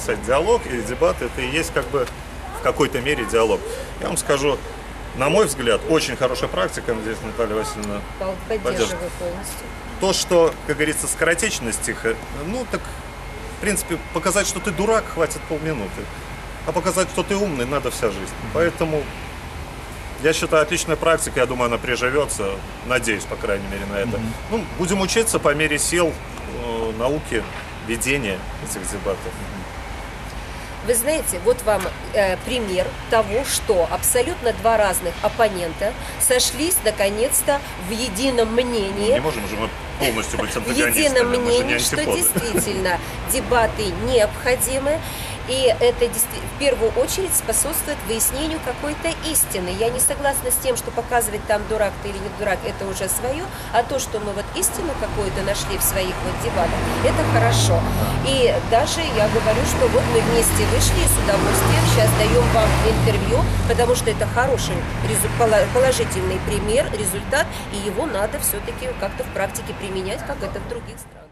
написать диалог, и дебаты это и есть как бы в какой-то мере диалог. Я вам скажу, на мой взгляд, очень хорошая практика, надеюсь, Наталья Васильевна Поддерживаю полностью. то, что, как говорится, скоротечность стиха, ну так, в принципе, показать, что ты дурак, хватит полминуты. А показать, что ты умный, надо вся жизнь. Поэтому я считаю, отличная практика, я думаю, она приживется, надеюсь, по крайней мере, на это. Ну, будем учиться по мере сил науки ведения этих дебатов. Вы знаете, вот вам пример того, что абсолютно два разных оппонента сошлись наконец-то в едином мнении. Не можем же мы полностью быть В антагонистами, едином мы же не мнении, что антиподы. действительно дебаты необходимы. И это в первую очередь способствует выяснению какой-то истины. Я не согласна с тем, что показывать там дурак ты или не дурак, это уже свое, а то, что мы вот истину какую-то нашли в своих вот дебатах, это хорошо. И даже я говорю, что вот мы вместе вышли и с удовольствием сейчас даем вам интервью, потому что это хороший, положительный пример, результат, и его надо все-таки как-то в практике применять, как это в других странах.